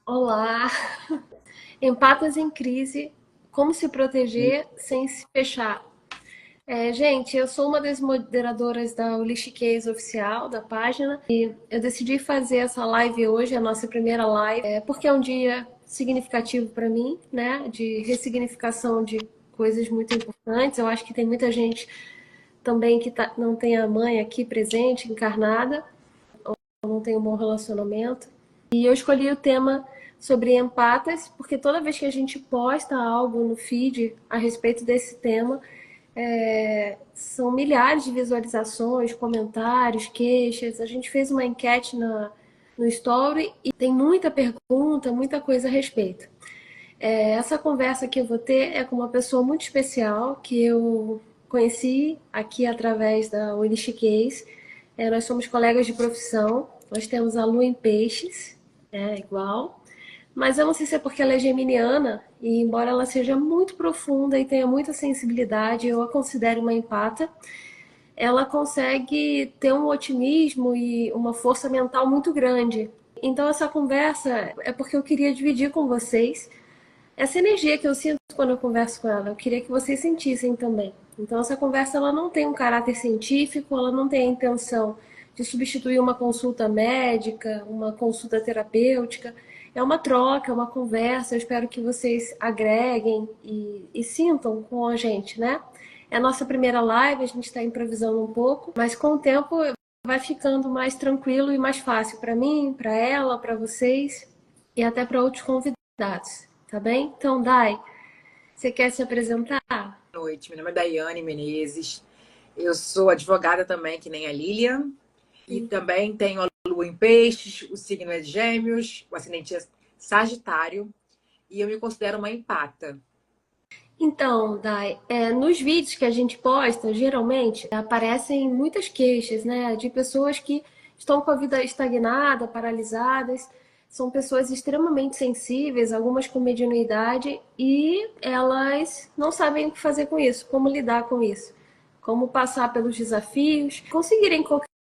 Olá! Empatas em crise, como se proteger sem se fechar. Gente, eu sou uma das moderadoras da Holistiquez oficial, da página, e eu decidi fazer essa live hoje, a nossa primeira live, porque é um dia significativo para mim, né? De ressignificação de coisas muito importantes. Eu acho que tem muita gente também que não tem a mãe aqui presente, encarnada, ou não tem um bom relacionamento. E eu escolhi o tema sobre empatas, porque toda vez que a gente posta algo no feed a respeito desse tema, são milhares de visualizações, comentários, queixas. A gente fez uma enquete no Story e tem muita pergunta, muita coisa a respeito. Essa conversa que eu vou ter é com uma pessoa muito especial que eu conheci aqui através da Unichiquez. Nós somos colegas de profissão, nós temos a Lu em Peixes, igual. Mas eu não sei se é porque ela é geminiana, e embora ela seja muito profunda e tenha muita sensibilidade, eu a considero uma empata, ela consegue ter um otimismo e uma força mental muito grande. Então essa conversa é porque eu queria dividir com vocês essa energia que eu sinto quando eu converso com ela. Eu queria que vocês sentissem também. Então essa conversa ela não tem um caráter científico, ela não tem a intenção de substituir uma consulta médica, uma consulta terapêutica. É uma troca, é uma conversa. Eu espero que vocês agreguem e sintam com a gente, né? É a nossa primeira live, a gente está improvisando um pouco, mas com o tempo vai ficando mais tranquilo e mais fácil para mim, para ela, para vocês e até para outros convidados, tá bem? Então, Dai, você quer se apresentar? Boa noite, meu nome é Daiane Menezes. Eu sou advogada também, que nem a Lilian. E Sim. também tenho a lua em peixes, o signo é de Gêmeos, o ascendente é Sagitário. E eu me considero uma empata. Então, Dai, nos vídeos que a gente posta, geralmente aparecem muitas queixas, né, de pessoas que estão com a vida estagnada, paralisadas. São pessoas extremamente sensíveis, algumas com mediunidade, e elas não sabem o que fazer com isso, como lidar com isso, como passar pelos desafios, conseguirem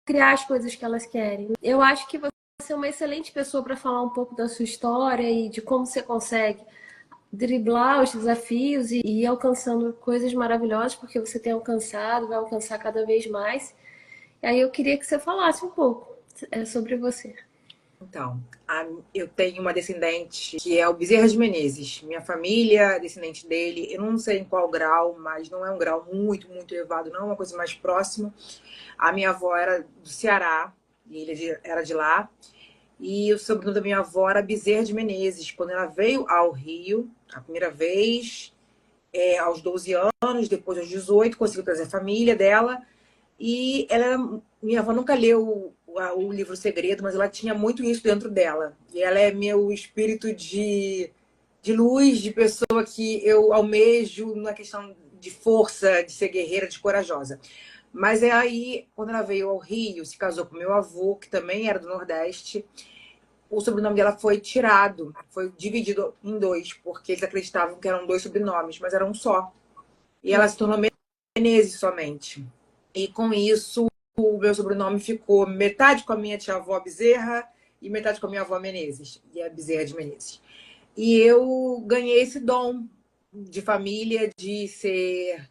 criar as coisas que elas querem. Eu acho que você é uma excelente pessoa para falar um pouco da sua história e de como você consegue driblar os desafios e ir alcançando coisas maravilhosas, porque você tem alcançado, vai alcançar cada vez mais. E aí eu queria que você falasse um pouco sobre você. Então, eu tenho uma descendente que é o Bezerra de Menezes. Minha família, descendente dele, eu não sei em qual grau, mas não é um grau muito, muito elevado, não, é uma coisa mais próxima. A minha avó era do Ceará, e ele era de lá. E o sobrenome da minha avó era Bezerra de Menezes. Quando ela veio ao Rio, a primeira vez, aos 12 anos, depois aos 18, conseguiu trazer a família dela. E minha avó nunca leu o livro Segredo, mas ela tinha muito isso dentro dela. E ela é meu espírito de luz, de pessoa que eu almejo na questão de força, de ser guerreira, de corajosa. Mas é aí, quando ela veio ao Rio, se casou com meu avô, que também era do Nordeste, o sobrenome dela foi tirado, foi dividido em dois, porque eles acreditavam que eram dois sobrenomes, mas era um só. E ela se tornou Menezes somente. E com isso, o meu sobrenome ficou metade com a minha tia-avó Bezerra e metade com a minha avó Menezes, e é Bezerra de Menezes. E eu ganhei esse dom de família, de ser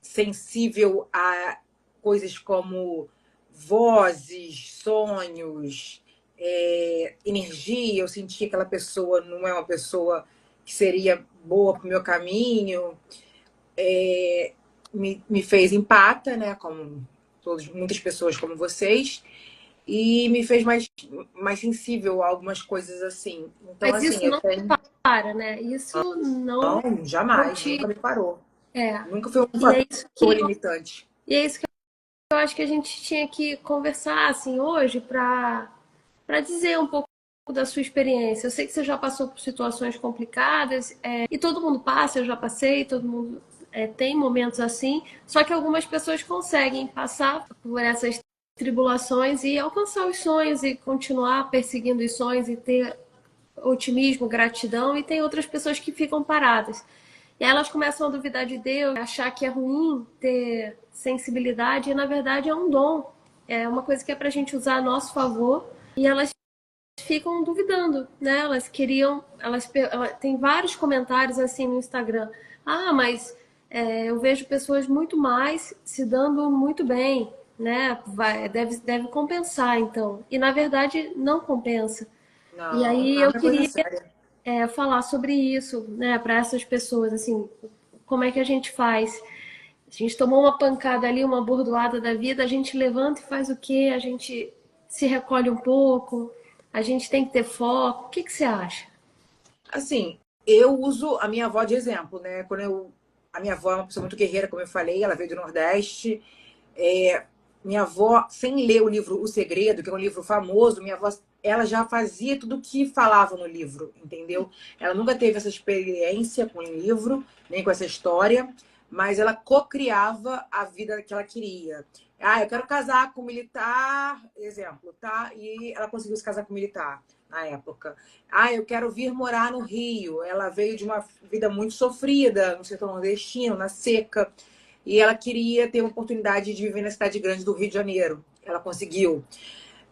sensível a coisas como vozes, sonhos, energia. Eu senti que aquela pessoa não é uma pessoa que seria boa para o meu caminho. Me fez empata, né? Como muitas pessoas como vocês, e me fez mais sensível a algumas coisas assim. Então, Mas assim, isso eu não tenho. para, né? Isso Não, não jamais, te. nunca me parou. É. Nunca foi um E é fator isso que, limitante. e é isso que eu acho que a gente tinha que conversar assim hoje para dizer um pouco da sua experiência. Eu sei que você já passou por situações complicadas, e todo mundo passa, eu já passei, todo mundo tem momentos assim, só que algumas pessoas conseguem passar por essas tribulações e alcançar os sonhos e continuar perseguindo os sonhos e ter otimismo, gratidão, e tem outras pessoas que ficam paradas. E aí elas começam a duvidar de Deus, achar que é ruim ter sensibilidade, e na verdade é um dom, é uma coisa que é pra gente usar a nosso favor, e elas ficam duvidando, né? Elas queriam, ela tem vários comentários assim no Instagram. Ah, mas eu vejo pessoas muito mais se dando muito bem, né? Deve compensar, então. E na verdade não compensa. E Não, aí não eu é coisa queria séria. falar sobre isso, né, para essas pessoas, assim, como é que a gente faz? A gente tomou uma pancada ali, uma bordoada da vida, a gente levanta e faz o quê? A gente se recolhe um pouco, a gente tem que ter foco. O que que você acha? Assim, eu uso a minha avó de exemplo, né? A minha avó é uma pessoa muito guerreira, como eu falei, ela veio do Nordeste. Minha avó, sem ler o livro O Segredo, que é um livro famoso, minha avó, ela já fazia tudo o que falava no livro, entendeu? Ela nunca teve essa experiência com o livro, nem com essa história, mas ela cocriava a vida que ela queria. Ah, eu quero casar com um militar, exemplo, tá? E ela conseguiu se casar com um militar na época. Ah, eu quero vir morar no Rio. Ela veio de uma vida muito sofrida, no sertão nordestino, na seca. E ela queria ter uma oportunidade de viver na cidade grande do Rio de Janeiro. Ela conseguiu.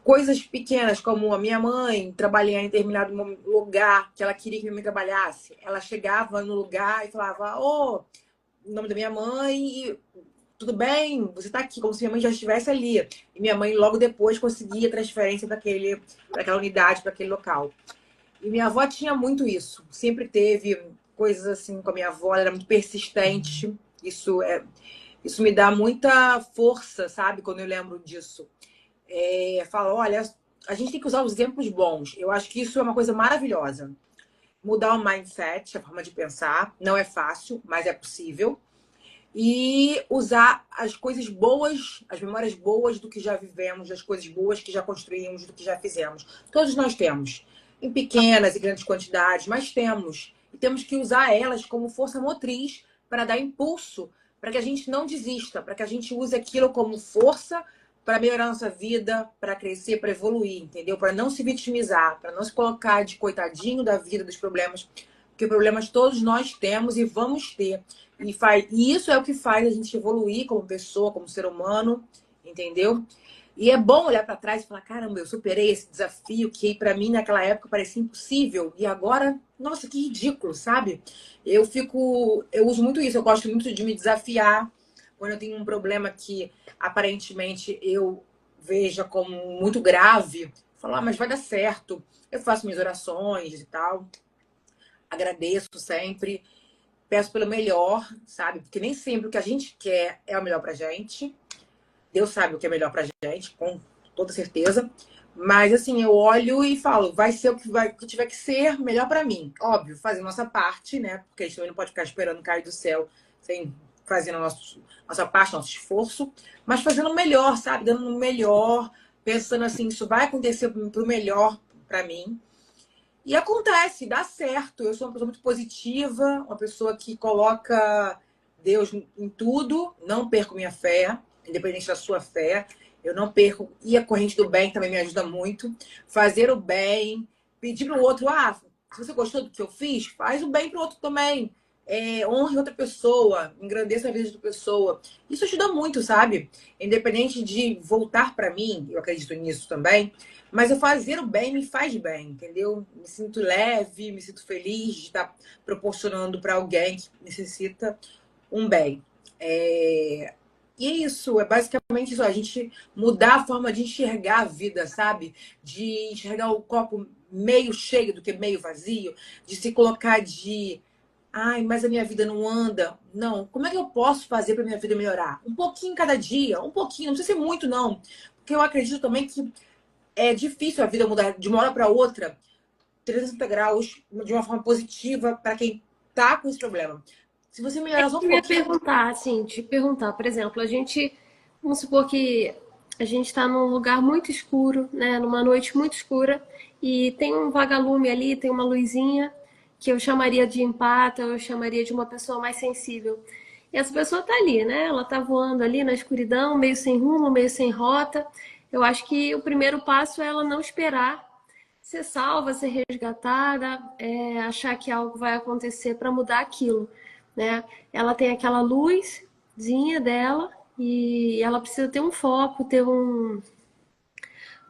Coisas pequenas, como a minha mãe trabalhar em determinado lugar que ela queria que minha mãe trabalhasse. Ela chegava no lugar e falava, ô, o nome da minha mãe, e tudo bem, você está aqui, como se minha mãe já estivesse ali. E minha mãe logo depois conseguia transferência para aquela unidade, para aquele local. E minha avó tinha muito isso. Sempre teve coisas assim com a minha avó, ela era muito persistente. Isso me dá muita força, sabe? Quando eu lembro disso. Falo, olha, a gente tem que usar os exemplos bons. Eu acho que isso é uma coisa maravilhosa. Mudar o mindset, a forma de pensar. Não é fácil, mas é possível. E usar as coisas boas, as memórias boas do que já vivemos, das coisas boas que já construímos, do que já fizemos. Todos nós temos, em pequenas e grandes quantidades, mas temos. E temos que usar elas como força motriz para dar impulso, para que a gente não desista, para que a gente use aquilo como força para melhorar a nossa vida, para crescer, para evoluir, entendeu? Para não se vitimizar, para não se colocar de coitadinho da vida, dos problemas, porque problemas todos nós temos e vamos ter. E isso é o que faz a gente evoluir como pessoa, como ser humano, entendeu? E é bom olhar para trás e falar: caramba, eu superei esse desafio que para mim naquela época parecia impossível e agora, nossa, que ridículo, sabe? Eu uso muito isso, eu gosto muito de me desafiar quando eu tenho um problema que aparentemente eu veja como muito grave. Falar, mas vai dar certo. Eu faço minhas orações e tal, agradeço sempre, peço pelo melhor, sabe? Porque nem sempre o que a gente quer é o melhor pra gente. Deus sabe o que é melhor pra gente, com toda certeza. Mas assim, eu olho e falo, vai ser o que tiver que ser melhor pra mim. Óbvio, fazer nossa parte, né? Porque a gente também não pode ficar esperando cair do céu sem fazer nossa parte, nosso esforço, mas fazendo o melhor, sabe? Dando o melhor, pensando assim, isso vai acontecer pro melhor pra mim. E acontece, dá certo. Eu sou uma pessoa muito positiva, uma pessoa que coloca Deus em tudo, não perco minha fé, independente da sua fé. Eu não perco. E a corrente do bem também me ajuda muito. Fazer o bem, pedir para o outro, se você gostou do que eu fiz, faz o bem para o outro também. Honre outra pessoa, engrandeça a vida de outra pessoa. Isso ajuda muito, sabe? Independente de voltar para mim, eu acredito nisso também, mas eu fazer o bem me faz bem, entendeu? Me sinto leve, me sinto feliz de estar proporcionando para alguém que necessita um bem. E é isso, é basicamente isso, a gente mudar a forma de enxergar a vida, sabe? De enxergar o copo meio cheio do que meio vazio, de se colocar de, ai, mas a minha vida não anda. Não, como é que eu posso fazer para minha vida melhorar? Um pouquinho cada dia, um pouquinho, não precisa ser muito não, porque eu acredito também que é difícil a vida mudar de uma hora para outra, 360 graus, de uma forma positiva para quem tá com esse problema. Se você melhorar só um Eu ia pouquinho. perguntar, assim, te perguntar, por exemplo, vamos supor que a gente está num lugar muito escuro, né, numa noite muito escura, e tem um vagalume ali, tem uma luzinha, que eu chamaria de empata, eu chamaria de uma pessoa mais sensível. E essa pessoa tá ali, né? Ela tá voando ali na escuridão, meio sem rumo, meio sem rota. Eu acho que o primeiro passo é ela não esperar ser salva, ser resgatada, achar que algo vai acontecer para mudar aquilo, né? Ela tem aquela luzzinha dela e ela precisa ter um foco, ter um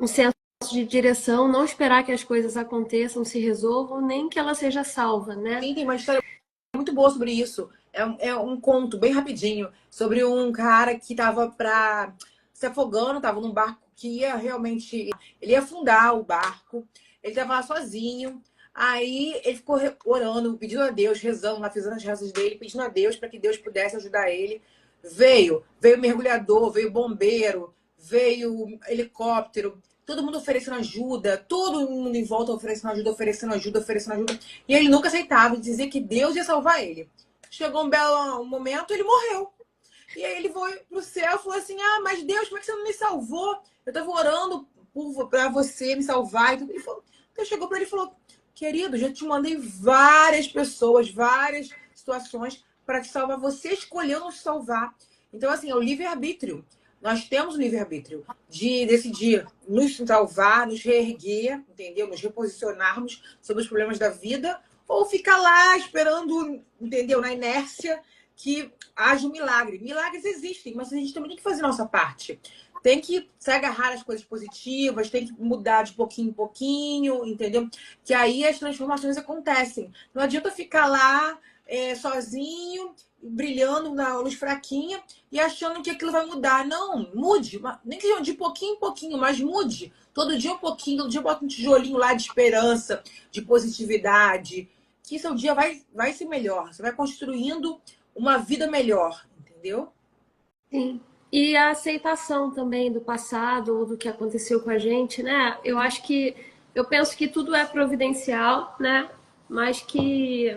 senso de direção, não esperar que as coisas aconteçam, se resolvam, nem que ela seja salva, né? Sim, tem uma história muito boa sobre isso. É um conto bem rapidinho sobre um cara que tava se afogando, tava num barco que ia realmente. Ele ia afundar o barco. Ele tava lá sozinho. Aí ele ficou orando, pedindo a Deus, rezando lá, fazendo as rezas dele, pedindo a Deus para que Deus pudesse ajudar ele. Veio mergulhador, veio bombeiro, veio helicóptero, todo mundo oferecendo ajuda, todo mundo em volta oferecendo ajuda, oferecendo ajuda, oferecendo ajuda. E ele nunca aceitava, dizia que Deus ia salvar ele. Chegou um belo momento, ele morreu. E aí ele foi pro céu e falou assim: ah, mas Deus, como é que você não me salvou? Eu tava orando pra você me salvar. E falou, Deus chegou pra ele e falou: querido, já te mandei várias pessoas, várias situações para te salvar. Você escolheu nos salvar. Então, assim, é o livre-arbítrio. Nós temos o livre-arbítrio de decidir nos salvar, nos reerguer, entendeu? Nos reposicionarmos sobre os problemas da vida, ou ficar lá esperando, entendeu? Na inércia que haja um milagre. Milagres existem, mas a gente também tem que fazer a nossa parte. Tem que se agarrar às coisas positivas, tem que mudar de pouquinho em pouquinho, entendeu? Que aí as transformações acontecem. Não adianta ficar lá sozinho, brilhando na luz fraquinha e achando que aquilo vai mudar. Não, mude. Nem que de pouquinho em pouquinho, mas mude. Todo dia um pouquinho, todo dia bota um tijolinho lá de esperança, de positividade. Que seu dia vai ser melhor. Você vai construindo uma vida melhor, entendeu? Sim. E a aceitação também do passado ou do que aconteceu com a gente, né? Eu penso que tudo é providencial, né? Mas que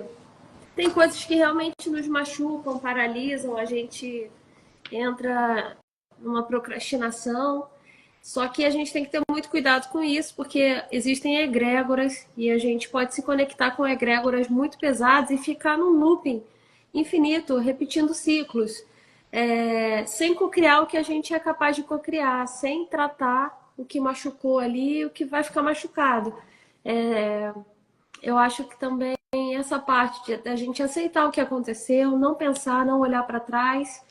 tem coisas que realmente nos machucam, paralisam, a gente entra numa procrastinação. Só que a gente tem que ter muito cuidado com isso, porque existem egrégoras e a gente pode se conectar com egrégoras muito pesadas e ficar num looping infinito, repetindo ciclos, sem cocriar o que a gente é capaz de cocriar, sem tratar o que machucou ali e o que vai ficar machucado. Eu acho que também essa parte de a gente aceitar o que aconteceu, não pensar, não olhar para trás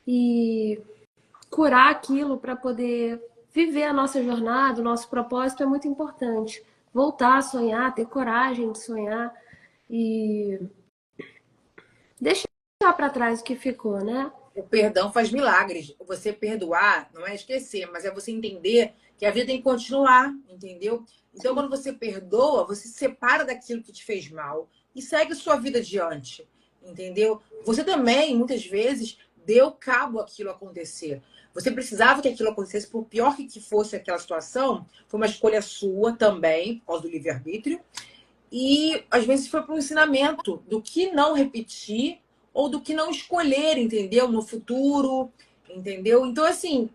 e curar aquilo para poder viver a nossa jornada, o nosso propósito é muito importante. Voltar a sonhar, ter coragem de sonhar e deixar para trás o que ficou, né? O perdão faz milagres. Você perdoar não é esquecer, mas é você entender que a vida tem que continuar, entendeu? Então, quando você perdoa, você se separa daquilo que te fez mal e segue sua vida adiante, entendeu? Você também, muitas vezes, deu cabo àquilo acontecer. Você precisava que aquilo acontecesse, por pior que fosse aquela situação, foi uma escolha sua também, por causa do livre-arbítrio. E às vezes foi para um ensinamento do que não repetir ou do que não escolher, entendeu? No futuro, entendeu? Então, assim,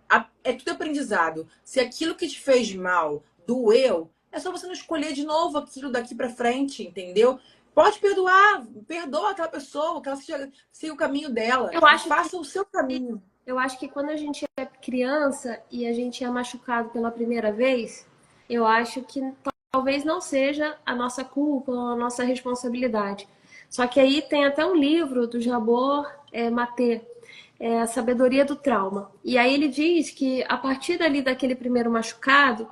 é tudo aprendizado. Se aquilo que te fez mal doeu, é só você não escolher de novo aquilo daqui para frente, entendeu? Pode perdoar, perdoa aquela pessoa, que ela siga o caminho dela, faça o seu caminho. Eu acho que quando a gente é criança e a gente é machucado pela primeira vez, eu acho que talvez não seja a nossa culpa ou a nossa responsabilidade. Só que aí tem até um livro do Jabor Maté, A Sabedoria do Trauma. E aí ele diz que a partir dali daquele primeiro machucado,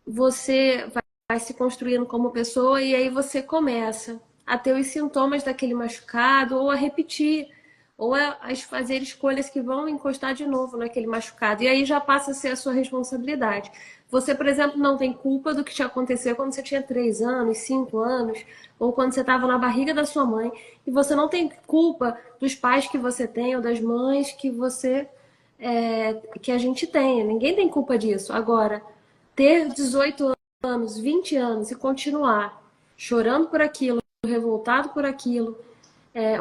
você vai se construindo como pessoa e aí você começa a ter os sintomas daquele machucado ou a repetir ou a fazer escolhas que vão encostar de novo naquele machucado. E aí já passa a ser a sua responsabilidade. Você, por exemplo, não tem culpa do que te aconteceu quando você tinha 3 anos, 5 anos, ou quando você estava na barriga da sua mãe. E você não tem culpa dos pais que você tem ou das mães que que a gente tem. Ninguém tem culpa disso. Agora, ter 18 anos, 20 anos e continuar chorando por aquilo, revoltado por aquilo,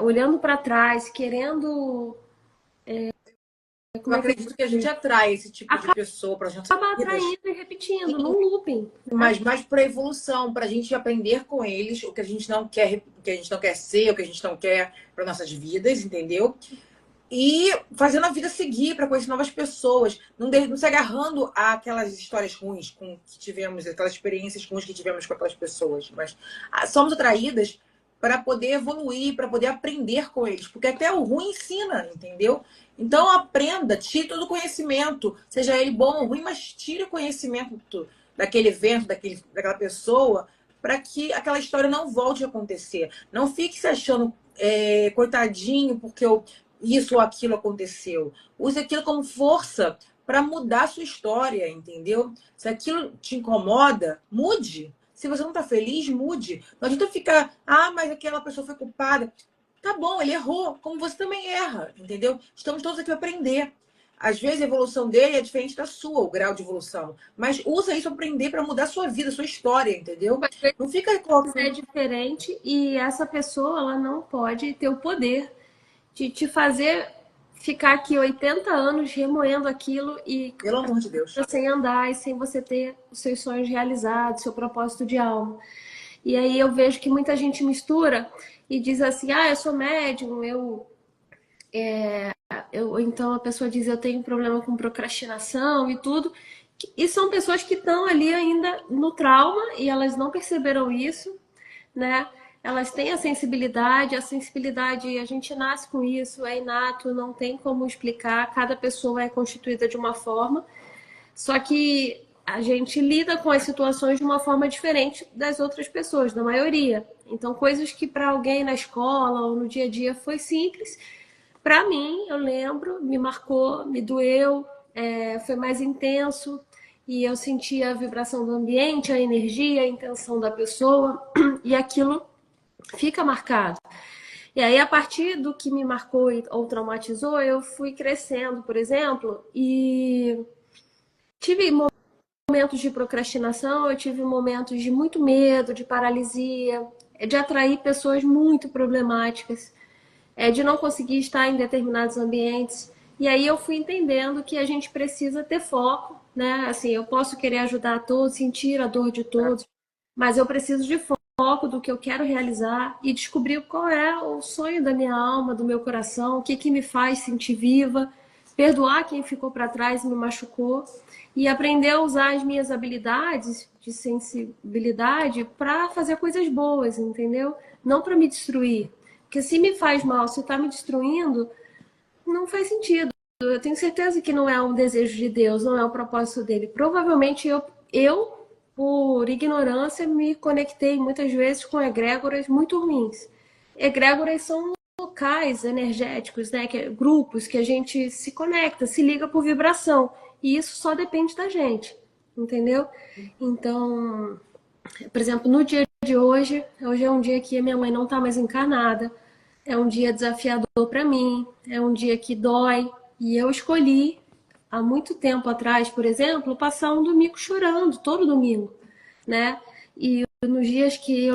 olhando para trás, querendo. Eu acredito que a gente atrai esse tipo de pessoa para as nossas Acaba vidas. atraindo e repetindo, num looping. Mas mais para evolução, para a gente aprender com eles o que a gente não quer, o que a gente não quer ser, o que a gente não quer para nossas vidas, entendeu? E fazendo a vida seguir para conhecer novas pessoas, não se agarrando àquelas histórias ruins que tivemos, aquelas experiências ruins que tivemos com aquelas pessoas. Mas somos atraídas para poder evoluir, para poder aprender com eles, porque até o ruim ensina, entendeu? Então aprenda, tire todo o conhecimento, seja ele bom ou ruim, mas tire o conhecimento daquele evento, daquela pessoa, para que aquela história não volte a acontecer. Não fique se achando coitadinho porque isso ou aquilo aconteceu. Use aquilo como força para mudar a sua história, entendeu? Se aquilo te incomoda, mude. Se você não está feliz, mude. Não adianta ficar, mas aquela pessoa foi culpada. Tá bom, ele errou, como você também erra, entendeu? Estamos todos aqui para aprender. Às vezes a evolução dele é diferente da sua, o grau de evolução. Mas usa isso para aprender, para mudar a sua vida, a sua história, entendeu? Não fica É diferente e essa pessoa ela não pode ter o poder de te fazer ficar aqui 80 anos remoendo aquilo e pelo amor de Deus. sem andar e sem você ter os seus sonhos realizados, seu propósito de alma. E aí eu vejo que muita gente mistura e diz assim, eu sou médium, então a pessoa diz eu tenho problema com procrastinação e tudo. E são pessoas que estão ali ainda no trauma e elas não perceberam isso, né? Elas têm a sensibilidade a gente nasce com isso, é inato, não tem como explicar, cada pessoa é constituída de uma forma, só que a gente lida com as situações de uma forma diferente das outras pessoas, da maioria. Então, coisas que para alguém na escola ou no dia a dia foi simples, para mim, eu lembro, me marcou, me doeu, foi mais intenso e eu senti a vibração do ambiente, a energia, a intenção da pessoa e aquilo fica marcado. E aí, a partir do que me marcou ou traumatizou, eu fui crescendo, por exemplo, e tive momentos de procrastinação, eu tive momentos de muito medo, de paralisia, de atrair pessoas muito problemáticas, de não conseguir estar em determinados ambientes. E aí eu fui entendendo que a gente precisa ter foco, né? Assim, eu posso querer ajudar a todos, sentir a dor de todos, mas eu preciso de foco do que eu quero realizar e descobrir qual é o sonho da minha alma, do meu coração, o que que me faz sentir viva, perdoar quem ficou para trás e me machucou e aprender a usar as minhas habilidades de sensibilidade para fazer coisas boas, entendeu? Não para me destruir. Porque se me faz mal, se está me destruindo, não faz sentido. Eu tenho certeza que não é um desejo de Deus, não é o propósito dele. Provavelmente eu por ignorância, me conectei muitas vezes com egrégoras muito ruins. Egrégoras são locais energéticos, né? Grupos que a gente se conecta, se liga por vibração. E isso só depende da gente, entendeu? Então, por exemplo, no dia de hoje é um dia que a minha mãe não está mais encarnada, é um dia desafiador para mim, é um dia que dói, e eu escolhi há muito tempo atrás, por exemplo, passar um domingo chorando, todo domingo, né? E nos dias que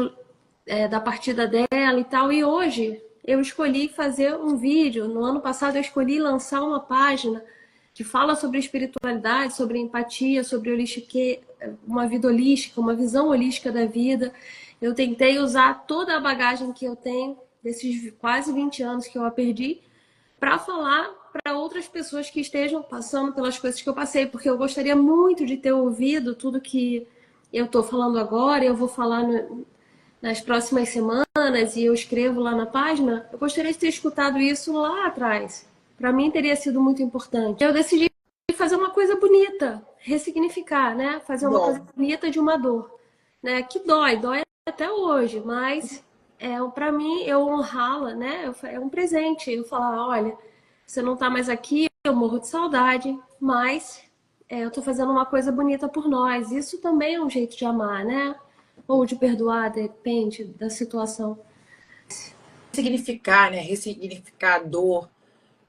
da partida dela e tal, e hoje eu escolhi fazer um vídeo. No ano passado eu escolhi lançar uma página que fala sobre espiritualidade, sobre empatia, sobre uma vida holística, uma visão holística da vida. Eu tentei usar toda a bagagem que eu tenho, desses quase 20 anos que eu a perdi, para falar para outras pessoas que estejam passando pelas coisas que eu passei, porque eu gostaria muito de ter ouvido tudo que eu estou falando agora, eu vou falar nas próximas semanas e eu escrevo lá na página. Eu gostaria de ter escutado isso lá atrás. Para mim teria sido muito importante. Eu decidi fazer uma coisa bonita, ressignificar, né? Fazer uma coisa bonita de uma dor, né? Que dói até hoje, mas para mim eu honrá-la, né? É um presente. Eu falar, olha, você não está mais aqui, eu morro de saudade, mas eu estou fazendo uma coisa bonita por nós. Isso também é um jeito de amar, né? Ou de perdoar, depende da situação. Significar, né? Ressignificar a dor.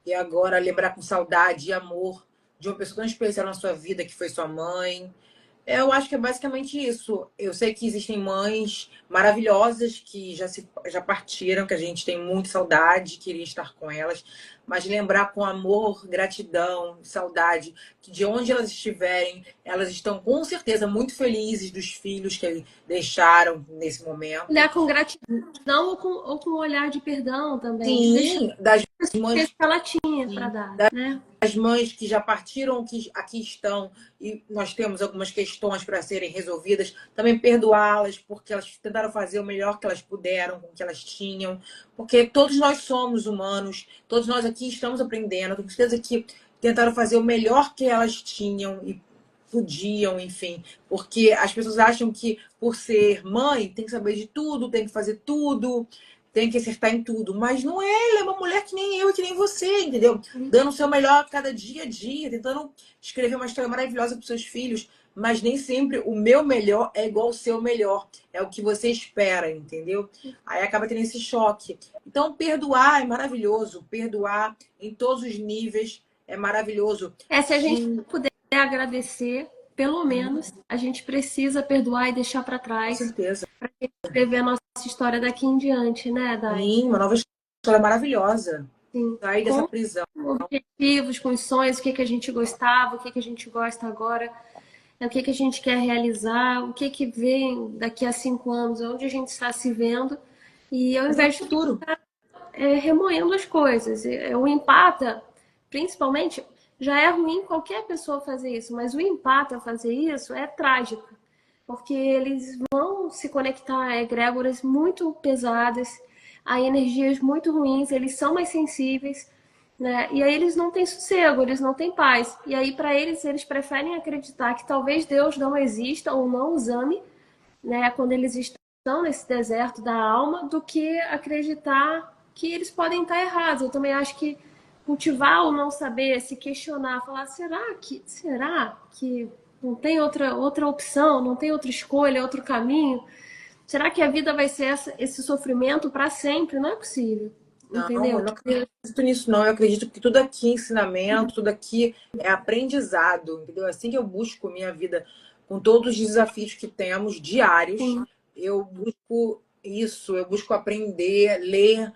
E agora lembrar com saudade e amor de uma pessoa tão especial na sua vida que foi sua mãe. Eu acho que é basicamente isso. Eu sei que existem mães maravilhosas que já partiram, que a gente tem muita saudade, queria estar com elas, mas lembrar com amor, gratidão, saudade, que de onde elas estiverem, elas estão com certeza muito felizes dos filhos que deixaram nesse momento. Olhar com gratidão ou com um olhar de perdão também. Sim, das mães que ela tinha para dar, né? As mães que já partiram, que aqui estão, e nós temos algumas questões para serem resolvidas, também perdoá-las, porque elas tentaram fazer o melhor que elas puderam com o que elas tinham, porque todos nós somos humanos, todos nós aqui estamos aprendendo, tenho certeza que tentaram fazer o melhor que elas tinham, e podiam, enfim. Porque as pessoas acham que por ser mãe tem que saber de tudo, tem que fazer tudo, tem que acertar em tudo. Mas não é, ela é uma mulher que nem eu e que nem você, entendeu? Dando o seu melhor cada dia a dia, tentando escrever uma história maravilhosa para os seus filhos. Mas nem sempre o meu melhor é igual ao seu melhor. É o que você espera, entendeu? Aí acaba tendo esse choque. Então, perdoar é maravilhoso. Perdoar em todos os níveis é maravilhoso. Se a gente puder agradecer, pelo menos, a gente precisa perdoar e deixar para Com trás certeza. para escrever a nossa história daqui em diante, né, Dai? Sim, uma nova história maravilhosa. Sim. Sair dessa prisão. Com objetivos, com os sonhos, o que a gente gostava, o que a gente gosta agora, o que a gente quer realizar, o que vem daqui a 5 anos, onde a gente está se vendo. E ao invés de futuro. Remoendo as coisas. O empata, principalmente, já é ruim qualquer pessoa fazer isso, mas o empata fazer isso é trágico, porque eles vão se conectar a egrégoras muito pesadas, a energias muito ruins, eles são mais sensíveis, né? E aí eles não têm sossego, eles não têm paz. E aí, para eles, eles preferem acreditar que talvez Deus não exista ou não os ame, né? Quando eles estão nesse deserto da alma, do que acreditar que eles podem estar errados. Eu também acho que cultivar o não saber, se questionar, falar, será que não tem outra opção, não tem outra escolha, outro caminho? Será que a vida vai ser esse sofrimento para sempre? Não é possível. Não, Entendeu? eu não acredito nisso, não. Eu acredito que tudo aqui é ensinamento, tudo aqui é aprendizado, entendeu? Assim que eu busco minha vida com todos os desafios que temos diários, Sim. eu busco isso, eu busco aprender, ler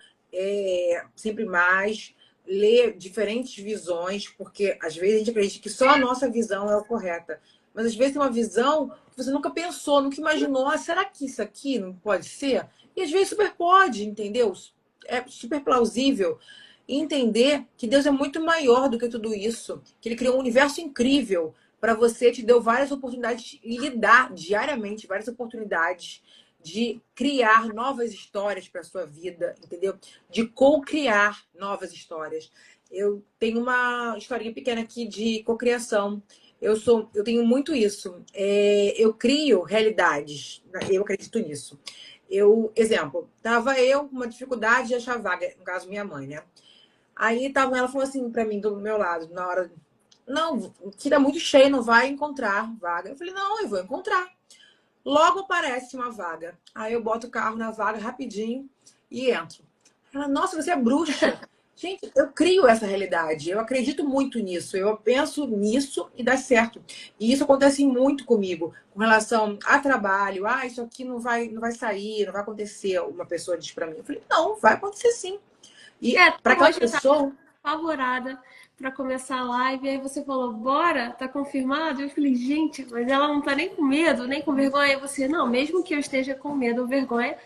sempre mais, ler diferentes visões, porque às vezes a gente acredita que só a nossa visão é a correta. Mas às vezes tem uma visão que você nunca pensou, nunca imaginou. Ah, será que isso aqui não pode ser? E às vezes super pode, entendeu? É super plausível entender que Deus é muito maior do que tudo isso, que Ele criou um universo incrível para você, te deu várias oportunidades e lhe dá diariamente várias oportunidades de criar novas histórias para sua vida, entendeu? De co-criar novas histórias. Eu tenho uma historinha pequena aqui de cocriação. Eu tenho muito isso. Eu crio realidades. Eu acredito nisso. Exemplo, tava eu com uma dificuldade de achar vaga, no caso minha mãe, né? Aí tava, ela falou assim pra mim, do meu lado, na hora, não, que tá muito cheio, não vai encontrar vaga. Eu falei, não, eu vou encontrar. Logo aparece uma vaga. Aí eu boto o carro na vaga rapidinho e entro. Ela, nossa, você é bruxa. Gente, eu crio essa realidade. Eu acredito muito nisso. Eu penso nisso e dá certo. E isso acontece muito comigo, com relação a trabalho. Ah, isso aqui não vai sair, não vai acontecer. Uma pessoa diz pra mim. Eu falei, não, vai acontecer sim. E para aquela Hoje eu pessoa. apavorada para começar a live. Aí você falou, bora, tá confirmado? Eu falei, gente, mas ela não tá nem com medo, nem com vergonha. E você, não, mesmo que eu esteja com medo ou vergonha,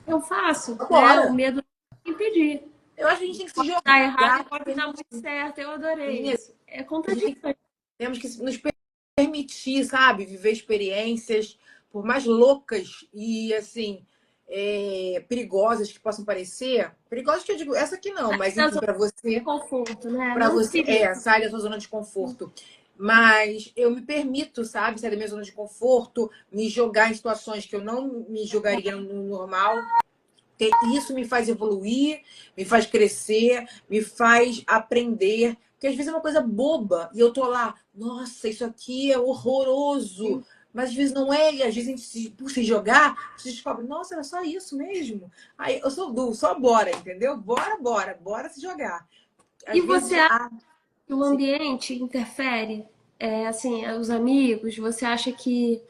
eu faço, né? O Bora! medo não impedir. Eu acho que a gente tem que se Pode dar errado e jogar. pode dar muito certo. Eu adorei Sim, isso. É contraditório. temos que nos permitir, sabe, viver experiências, por mais loucas e assim perigosas que possam parecer, perigosas que eu digo, essa aqui não, mas enfim, Conforto, né? para Não você, perigo. sai da sua zona de conforto. Mas eu me permito, sabe, sair da minha zona de conforto, me jogar em situações que eu não me jogaria no normal. Isso me faz evoluir, me faz crescer, me faz aprender. Porque às vezes é uma coisa boba e eu tô lá, nossa, isso aqui é horroroso. Mas às vezes não é, e às vezes a gente, por se jogar, você descobre, nossa, era só isso mesmo. Aí eu sou só bora, entendeu? Bora se jogar. E Às você vezes, acha que o sim. ambiente interfere? Assim, os amigos, você acha que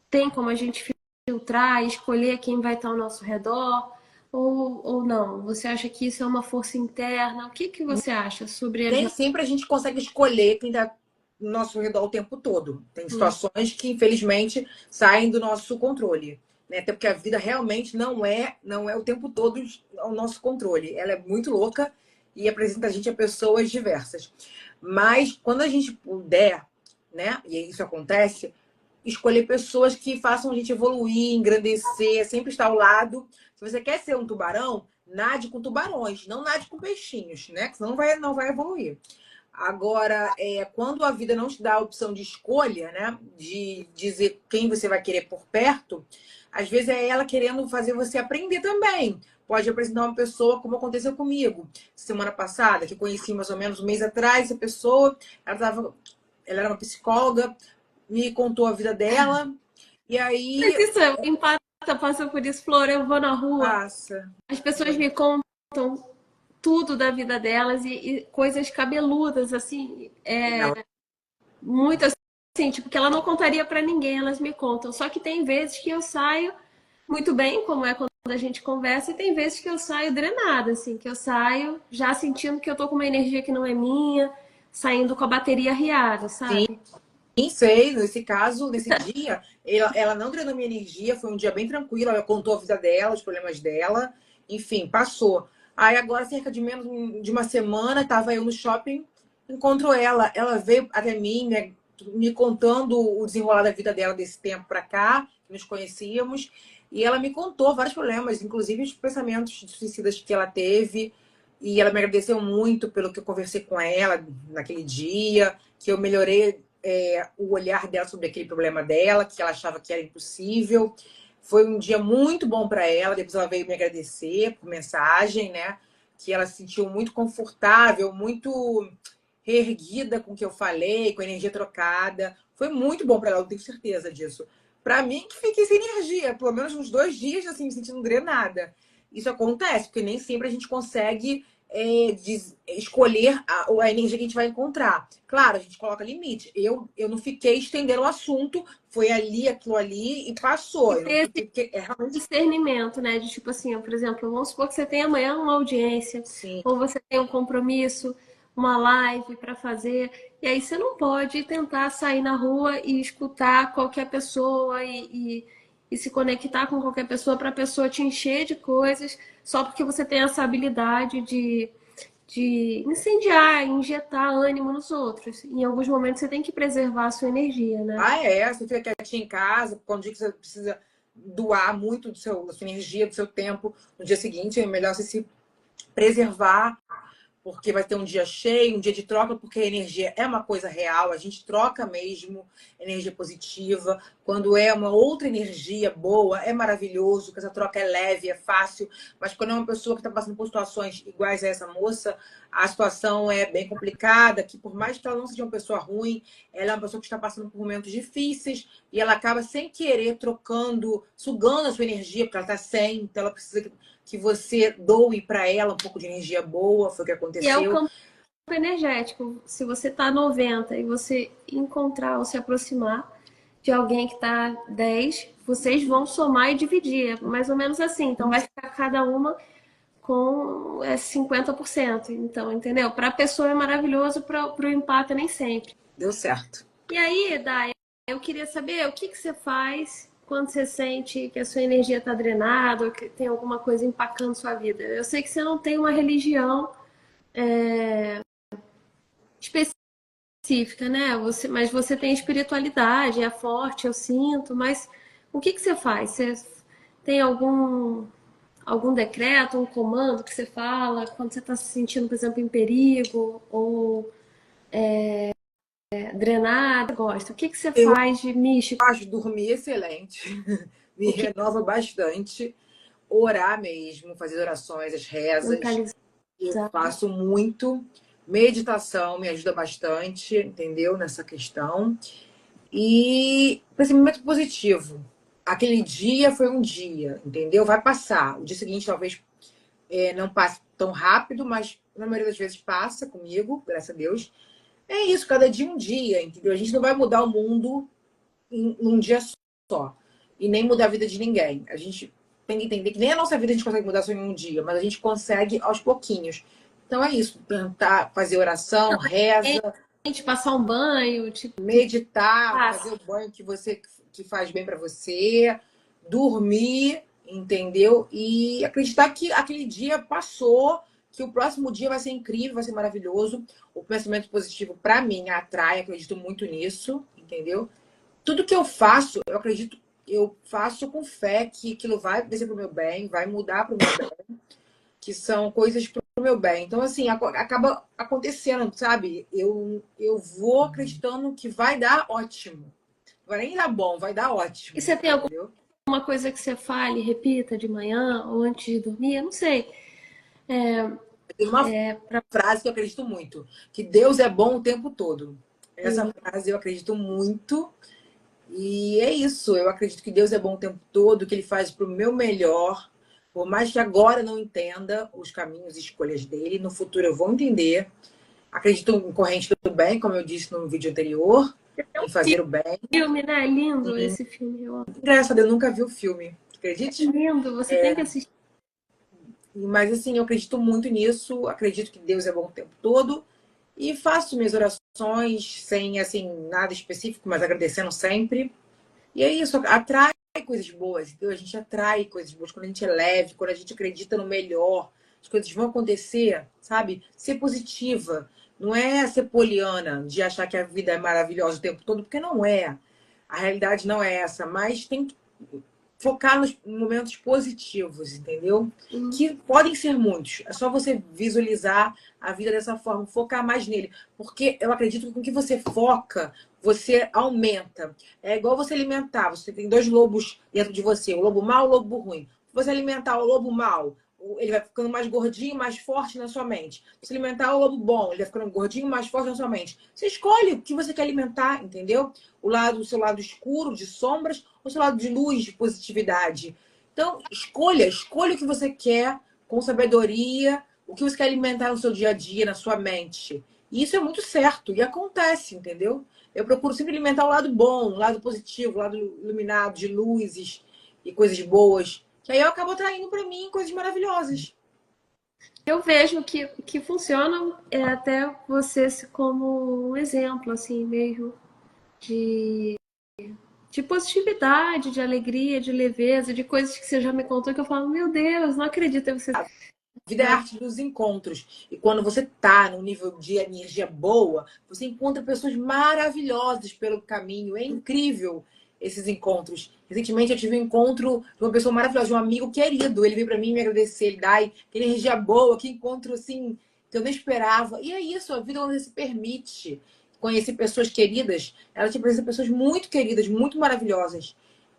tem como a gente filtrar, escolher quem vai estar ao nosso redor? Ou não? Você acha que isso é uma força interna? O que você acha sobre as Nem sempre a gente consegue escolher quem está no nosso redor o tempo todo. Tem situações que, infelizmente, saem do nosso controle. Né? Até porque a vida realmente não é o tempo todo ao nosso controle. Ela é muito louca e apresenta a gente a pessoas diversas. Mas quando a gente puder, né? E isso acontece, escolher pessoas que façam a gente evoluir, engrandecer, sempre estar ao lado. Se você quer ser um tubarão, nade com tubarões, não nade com peixinhos, né? Que senão não vai evoluir. Agora, quando a vida não te dá a opção de escolha, né? De dizer quem você vai querer por perto, às vezes é ela querendo fazer você aprender também. Pode apresentar uma pessoa, como aconteceu comigo semana passada, que eu conheci mais ou menos um mês atrás. Essa pessoa, ela era uma psicóloga, me contou a vida dela. E Mas aí, isso, empata, passa por isso, Flor, eu vou na rua, passa. as pessoas me contam tudo da vida delas e coisas cabeludas, assim, muito assim, tipo, que ela não contaria pra ninguém, elas me contam. Só que tem vezes que eu saio muito bem, como é quando a gente conversa, e tem vezes que eu saio drenada, assim, que eu saio já sentindo que eu tô com uma energia que não é minha, saindo com a bateria riada, Sim, sabe? sei. Nesse caso, nesse dia, ela não drenou minha energia. Foi um dia bem tranquilo. Ela contou a vida dela, os problemas dela. Enfim, passou. Aí agora, cerca de menos de uma semana, estava eu no shopping, encontro ela. Ela veio até mim, me contando o desenrolar da vida dela desse tempo para cá, que nos conhecíamos. E ela me contou vários problemas, inclusive os pensamentos suicidas que ela teve. E ela me agradeceu muito pelo que eu conversei com ela naquele dia, que eu melhorei o olhar dela sobre aquele problema dela, que ela achava que era impossível. Foi um dia muito bom para ela. Depois ela veio me agradecer por mensagem, né? Que ela se sentiu muito confortável, muito reerguida com o que eu falei, com a energia trocada. Foi muito bom para ela, eu tenho certeza disso. Para mim, que fiquei sem energia, pelo menos uns 2 dias, assim, me sentindo drenada. Isso acontece, porque nem sempre a gente consegue escolher a energia que a gente vai encontrar. Claro, a gente coloca limite. Eu não fiquei estendendo o assunto, foi ali, aquilo ali e passou. E Eu não ter esse fiquei, realmente discernimento, né? De tipo assim, por exemplo, vamos supor que você tem amanhã uma audiência, sim. ou você tem um compromisso, uma live para fazer, e aí você não pode tentar sair na rua e escutar qualquer pessoa e se conectar com qualquer pessoa para a pessoa te encher de coisas só porque você tem essa habilidade de incendiar, injetar ânimo nos outros. Em alguns momentos você tem que preservar a sua energia, né? Ah, você fica quietinho em casa, quando dia que você precisa doar muito da sua energia, do seu tempo, no dia seguinte é melhor você se preservar, porque vai ter um dia cheio, um dia de troca, porque a energia é uma coisa real, a gente troca mesmo energia positiva. Quando é uma outra energia boa, é maravilhoso, que essa troca é leve, é fácil, mas quando é uma pessoa que está passando por situações iguais a essa moça, a situação é bem complicada, que por mais que ela não seja uma pessoa ruim, ela é uma pessoa que está passando por momentos difíceis e ela acaba sem querer trocando, sugando a sua energia, porque ela está sem, então ela precisa que você doe para ela um pouco de energia boa, foi o que E é o aconteceu. campo energético. Se você está 90 e você encontrar ou se aproximar de alguém que está 10, vocês vão somar e dividir. É mais ou menos assim. Então vai ficar cada uma com 50%. Então, entendeu? Para a pessoa é maravilhoso, para o empate nem sempre. Deu certo. E aí, Dai, eu queria saber o que, que você faz quando você sente que a sua energia está drenada ou que tem alguma coisa empacando sua vida. Eu sei que você não tem uma religião específica, né? Mas você tem espiritualidade, é forte, eu sinto, mas o que, que você faz? Você tem algum decreto, um comando que você fala quando você está se sentindo, por exemplo, em perigo ou drenado? Gosta? O que, que você Eu faz de místico? acho dormir excelente, me O que renova bastante, orar mesmo, fazer orações, as rezas, mentalizar? eu faço muito. Meditação me ajuda bastante, entendeu? Nessa questão. E pensamento positivo. Aquele dia foi um dia, entendeu? Vai passar. O dia seguinte talvez não passe tão rápido, mas na maioria das vezes passa comigo, graças a Deus. É isso, cada dia um dia, entendeu? A gente não vai mudar o mundo num dia só. E nem mudar a vida de ninguém. A gente tem que entender que nem a nossa vida a gente consegue mudar só em um dia, mas a gente consegue aos pouquinhos. Então é isso, tentar fazer oração, reza, Gente, passar um banho, tipo, meditar, ah, fazer o banho que faz bem para você, dormir, entendeu? E acreditar que aquele dia passou, que o próximo dia vai ser incrível, vai ser maravilhoso. O pensamento positivo para mim atrai, acredito muito nisso, entendeu? Tudo que eu faço, eu acredito, eu faço com fé que aquilo vai descer pro meu bem, vai mudar pro meu bem, que são coisas pro pro meu bem. Então, assim, acaba acontecendo, sabe? Eu vou acreditando que vai dar ótimo. Vai nem dar bom, vai dar E ótimo, você tem entendeu? alguma coisa que você fale, repita de manhã ou antes de dormir? Eu não sei. Tem uma Pra... frase que eu acredito muito, que Deus é bom o tempo todo. Essa Sim. frase eu acredito muito. E é isso, eu acredito que Deus é bom o tempo todo, que Ele faz para o meu melhor. Por mais que agora eu não entenda os caminhos e escolhas dele, no futuro eu vou entender. Acredito em corrente do bem, como eu disse no vídeo anterior, em fazer o bem. Filme, né? É lindo E, esse filme. Eu amo. engraçado, eu nunca vi o filme, É acredite? lindo, você tem que assistir. Mas assim, eu acredito muito nisso, acredito que Deus é bom o tempo todo e faço minhas orações sem assim nada específico, mas agradecendo sempre. E é isso, atrai coisas boas, entendeu? A gente atrai coisas boas quando a gente é leve, quando a gente acredita no melhor, as coisas vão acontecer, sabe? Ser positiva. Não é ser poliana, de achar que a vida é maravilhosa o tempo todo, porque não é. A realidade não é essa, mas tem que focar nos momentos positivos, entendeu? Que podem ser muitos. É só você visualizar a vida dessa forma, focar mais nele. Porque eu acredito que com que você foca, você aumenta. É igual você alimentar. Você tem dois lobos dentro de você, o lobo mau e o lobo ruim. Se você alimentar o lobo mau, ele vai ficando mais gordinho, mais forte na sua mente. Se você alimentar o lobo bom, ele vai ficando gordinho, mais forte na sua mente. Você escolhe o que você quer alimentar, entendeu? O seu lado escuro, de sombras, ou o seu lado de luz, de positividade. Então, escolha o que você quer com sabedoria, o que você quer alimentar no seu dia a dia, na sua mente. E isso é muito certo e acontece, entendeu? Eu procuro sempre alimentar o lado bom, o lado positivo, o lado iluminado, de luzes e coisas boas. Que aí eu acabo atraindo para mim coisas maravilhosas. Eu vejo que funciona até você como um exemplo, assim mesmo, de, de positividade, de alegria, de leveza, de coisas que você já me contou que eu falo, meu Deus, não acredito em você. A vida é a arte dos encontros. E quando você tá num nível de energia boa, você encontra pessoas maravilhosas pelo caminho. É incrível esses encontros. Recentemente eu tive um encontro de uma pessoa maravilhosa, de um amigo querido. Ele veio para mim me agradecer, ele dá que energia boa, que encontro assim que eu não esperava. E é isso, a vida quando você se permite conhecer pessoas queridas, ela te apresenta pessoas muito queridas, muito maravilhosas.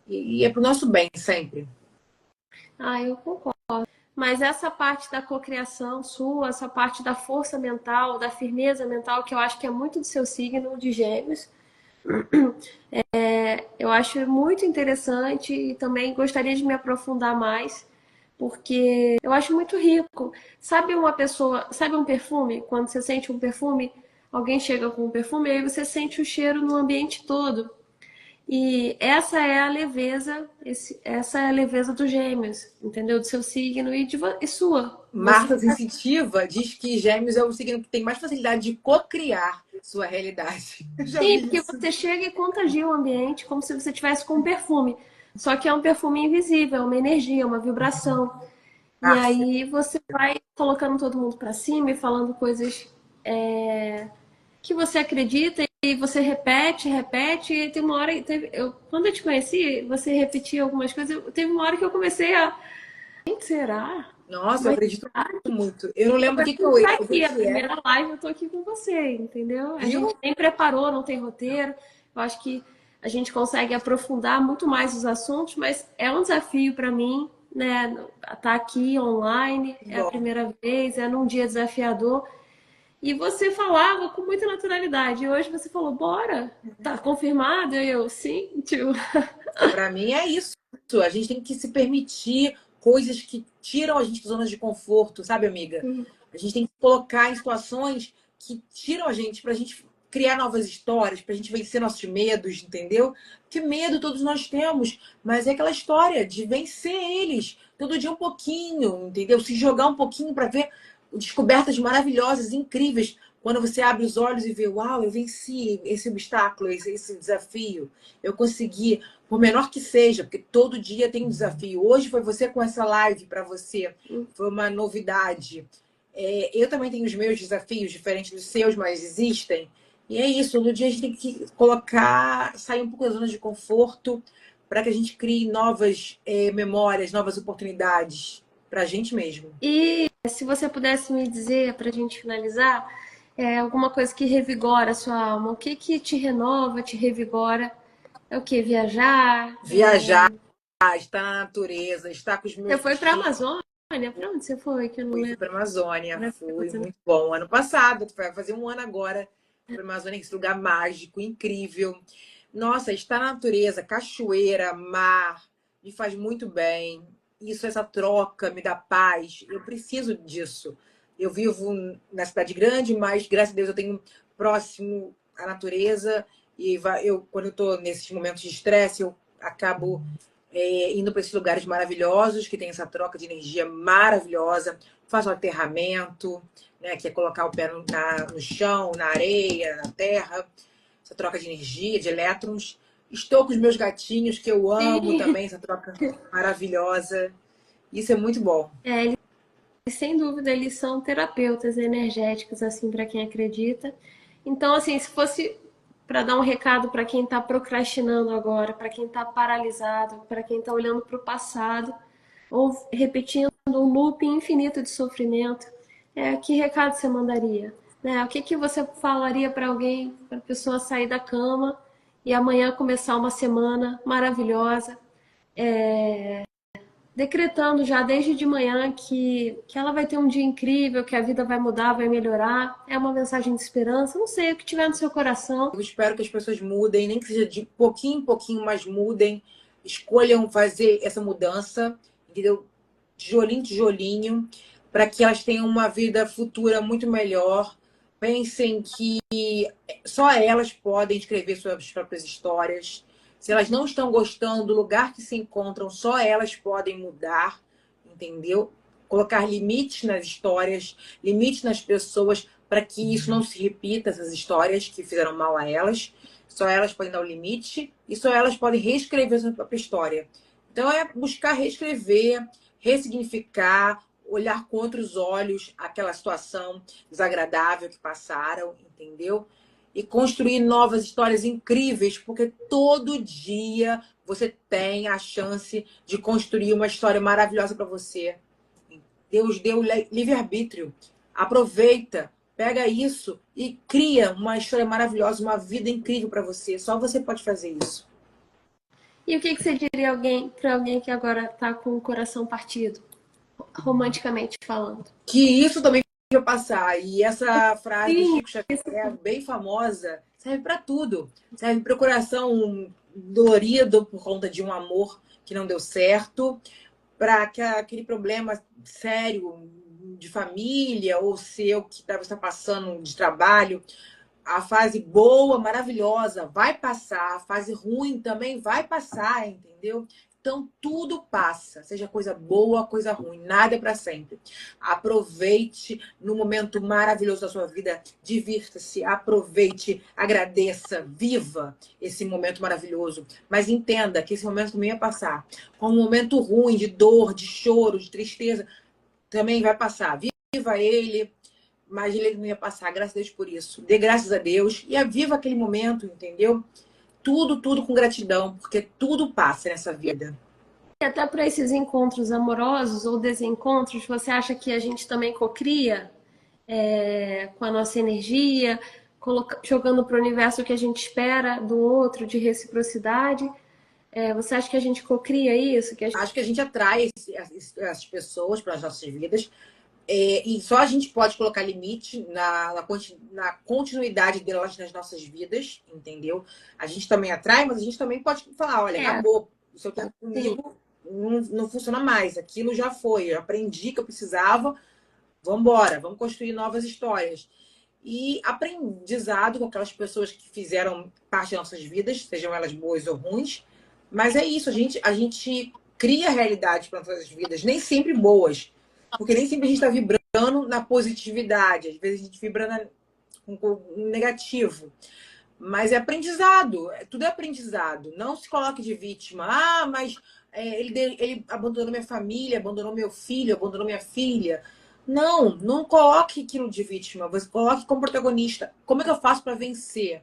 E é pro nosso bem sempre. Ah, eu concordo. Mas essa parte da cocriação sua, essa parte da força mental, da firmeza mental, que eu acho que é muito do seu signo de Gêmeos, eu acho muito interessante e também gostaria de me aprofundar mais, porque eu acho muito rico. Sabe uma pessoa, sabe um perfume? Quando você sente um perfume, alguém chega com um perfume e aí você sente o cheiro no ambiente todo. E essa é a leveza, essa é a leveza dos Gêmeos, entendeu? Do seu signo e sua. Você Marta Sensitiva diz que Gêmeos é o signo que tem mais facilidade de cocriar sua realidade. Eu já sim, vi porque isso. você chega e contagia o ambiente como se você tivesse com um perfume. Só que é um perfume invisível, é uma energia, uma vibração. E Ah, aí você vai colocando todo mundo para cima e falando coisas que você acredita e você repete, repete. E tem uma hora, quando eu te conheci, você repetia algumas coisas. Teve uma hora que eu comecei a. Gente, será? nossa, eu Mas acredito será muito. Eu não eu lembro o falei, que, que não eu, tá o que, aqui, a que é. primeira live eu tô aqui com você, entendeu? A gente Viu? nem preparou, não tem roteiro. Eu acho que a gente consegue aprofundar muito mais os assuntos, mas é um desafio para mim, né? Tá aqui online, é a Bom, primeira vez, é num dia desafiador. E você falava com muita naturalidade. E hoje você falou, bora, tá confirmado? E eu, sim, tio. para mim é isso. A gente tem que se permitir coisas que tiram a gente da zona de conforto, sabe, amiga? A gente tem que colocar em situações que tiram a gente pra gente criar novas histórias, pra gente vencer nossos medos, entendeu? Que medo todos nós temos, mas é aquela história de vencer eles. Todo dia um pouquinho, entendeu? Se jogar um pouquinho para ver descobertas maravilhosas, incríveis. Quando você abre os olhos e vê, uau, eu venci esse obstáculo, esse desafio. Eu consegui, por menor que seja, porque todo dia tem um desafio. Hoje foi você com essa live para você, foi uma novidade. Eu também tenho os meus desafios diferentes dos seus, mas existem. E é isso, no dia a gente tem que colocar, sair um pouco da zona de conforto para que a gente crie novas memórias, novas oportunidades. pra gente mesmo. E se você pudesse me dizer, para a gente finalizar, alguma coisa que revigora a sua alma, o que que te renova, te revigora? É o que? Viajar? Viajar, estar na natureza, estar com os Você meus foi para a bichinhos. Amazônia? Para onde você foi? Que eu não Fui lembro. para a Amazônia, fui Maravilhoso, né? muito bom. Ano passado, vai fazer um ano agora, fui para a Amazônia, esse lugar mágico, incrível. Nossa, estar na natureza, cachoeira, mar, me faz muito bem. Isso, essa troca me dá paz. Eu preciso disso. Eu vivo na cidade grande, mas graças a Deus eu tenho próximo à natureza e quando eu estou nesses momentos de estresse, eu acabo indo para esses lugares maravilhosos que tem essa troca de energia maravilhosa. Faço aterramento, né, que é colocar o pé no chão, na areia, na terra, essa troca de energia, de elétrons. Estou com os meus gatinhos, que eu amo Sim. também, essa troca maravilhosa. Isso é muito bom. Eles, sem dúvida, eles são terapeutas energéticos, assim, para quem acredita. Então, assim, se fosse para dar um recado para quem está procrastinando agora, para quem está paralisado, para quem está olhando para o passado, ou repetindo um loop infinito de sofrimento, que recado você mandaria? Né? O que, que você falaria para alguém, para a pessoa sair da cama e amanhã começar uma semana maravilhosa, decretando já desde de manhã que ela vai ter um dia incrível, que a vida vai mudar, vai melhorar? É uma mensagem de esperança? Não sei, o que tiver no seu coração. Eu espero que as pessoas mudem, nem que seja de pouquinho em pouquinho, mas mudem. Escolham fazer essa mudança, entendeu? Tijolinho em tijolinho, para que elas tenham uma vida futura muito melhor. Pensem que só elas podem escrever suas próprias histórias. Se elas não estão gostando do lugar que se encontram, só elas podem mudar, entendeu? Colocar limites nas histórias, limites nas pessoas, para que isso não se repita, essas histórias que fizeram mal a elas. Só elas podem dar o limite e só elas podem reescrever a sua própria história. Então é buscar reescrever, ressignificar, olhar com outros olhos aquela situação desagradável que passaram, entendeu? E construir novas histórias incríveis, porque todo dia você tem a chance de construir uma história maravilhosa para você. Deus deu livre-arbítrio. Aproveita, pega isso e cria uma história maravilhosa, uma vida incrível para você. Só você pode fazer isso. E o que, que você diria para alguém que agora está com o coração partido, romanticamente falando? Que isso também vai passar. E essa frase do Sim, Chico Xavier, bem famosa, serve para tudo. Serve para o coração dolorido por conta de um amor que não deu certo, para aquele problema sério de família ou seu que você está passando de trabalho. A fase boa, maravilhosa, vai passar. A fase ruim também vai passar, entendeu? Então, tudo passa, seja coisa boa, coisa ruim, nada é para sempre. Aproveite no momento maravilhoso da sua vida, divirta-se, aproveite, agradeça, viva esse momento maravilhoso. Mas entenda que esse momento também vai passar. Com um momento ruim, de dor, de choro, de tristeza, também vai passar. Viva ele, mas ele não ia passar, graças a Deus por isso. Dê graças a Deus e viva aquele momento, entendeu? Tudo, tudo com gratidão, porque tudo passa nessa vida. e até para esses encontros amorosos ou desencontros, você acha que a gente também cocria com a nossa energia, jogando para o universo o que a gente espera do outro, de reciprocidade? Você acha que a gente cocria isso? Acho que a gente atrai essas pessoas para as nossas vidas. E só a gente pode colocar limite na continuidade delas nas nossas vidas, entendeu? A gente também atrai, mas a gente também pode falar, olha, acabou, o seu tempo comigo não funciona mais, aquilo já foi, eu aprendi que eu precisava, vamos embora, vamos construir novas histórias. E aprendizado com aquelas pessoas que fizeram parte de nossas vidas, sejam elas boas ou ruins. Mas é isso, a gente cria realidades para nossas vidas, nem sempre boas. Porque nem sempre a gente está vibrando na positividade. Às vezes a gente vibra no negativo. Mas é aprendizado, tudo é aprendizado. Não se coloque de vítima. Ah, mas ele abandonou minha família, abandonou meu filho, abandonou minha filha. Não coloque aquilo de vítima. Você coloque como protagonista. Como é que eu faço para vencer?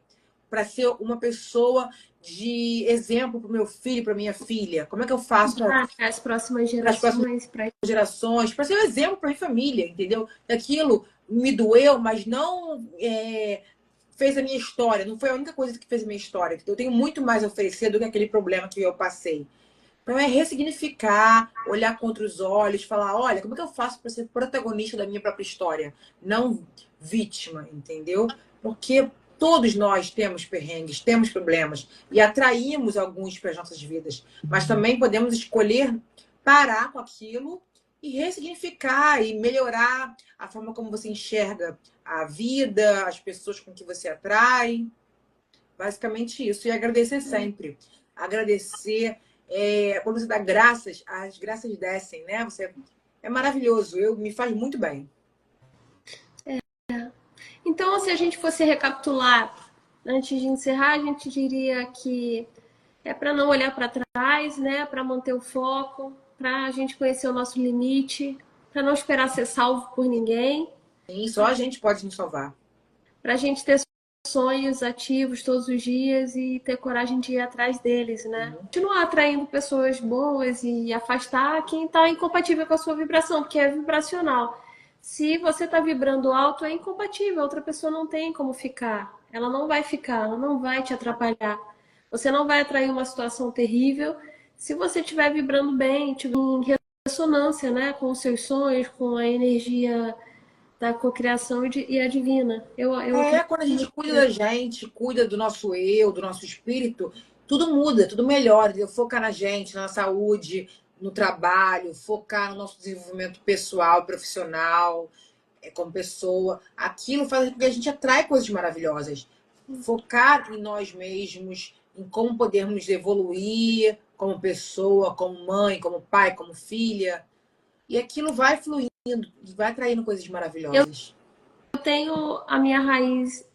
para ser uma pessoa de exemplo para o meu filho, para minha filha? Como é que eu faço para as próximas as próximas gerações, para gerações, para ser um exemplo para minha família, entendeu? Aquilo me doeu, mas não fez a minha história, não foi a única coisa que fez a minha história. Eu tenho muito mais a oferecer do que aquele problema que eu passei. Então é ressignificar, olhar com outros olhos, falar, olha, como é que eu faço para ser protagonista da minha própria história, não vítima, entendeu? Porque todos nós temos perrengues, temos problemas e atraímos alguns para as nossas vidas, mas também podemos escolher parar com aquilo e ressignificar e melhorar a forma como você enxerga a vida, as pessoas com que você atrai. Basicamente isso. E agradecer sempre. Agradecer. Quando você dá graças, as graças descem, né? Você é maravilhoso. Me faz muito bem. Então, se a gente fosse recapitular, antes de encerrar, a gente diria que é para não olhar para trás, né? Para manter o foco, para a gente conhecer o nosso limite, para não esperar ser salvo por ninguém. Sim, só a gente pode nos salvar. Para a gente ter sonhos ativos todos os dias e ter coragem de ir atrás deles, né? Continuar atraindo pessoas boas e afastar quem está incompatível com a sua vibração, porque é vibracional. Se você está vibrando alto, é incompatível, a outra pessoa não tem como ficar. Ela não vai ficar, ela não vai te atrapalhar. Você não vai atrair uma situação terrível se você estiver vibrando bem, estiver em ressonância, né, com os seus sonhos, com a energia da cocriação e a divina. Quando a gente cuida da gente, cuida do nosso eu, do nosso espírito, tudo muda, tudo melhora. Entendeu? Focar na gente, na saúde, no trabalho, focar no nosso desenvolvimento pessoal, profissional, como pessoa. Aquilo faz com que a gente atrai coisas maravilhosas. Focar em nós mesmos, em como podemos evoluir como pessoa, como mãe, como pai, como filha. E aquilo vai fluindo, vai atraindo coisas maravilhosas. Eu tenho a minha raiz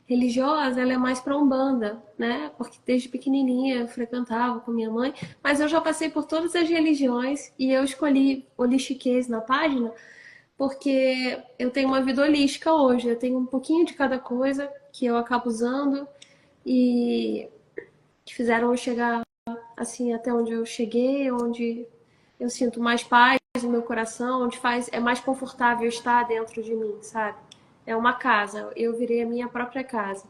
religiosa, ela é mais para Umbanda, né? Porque desde pequenininha eu frequentava com minha mãe, mas eu já passei por todas as religiões e eu escolhi holistiquez na página porque eu tenho uma vida holística hoje, eu tenho um pouquinho de cada coisa que eu acabo usando e que fizeram eu chegar assim até onde eu cheguei, onde eu sinto mais paz no meu coração, onde é mais confortável estar dentro de mim, sabe? É uma casa, eu virei a minha própria casa.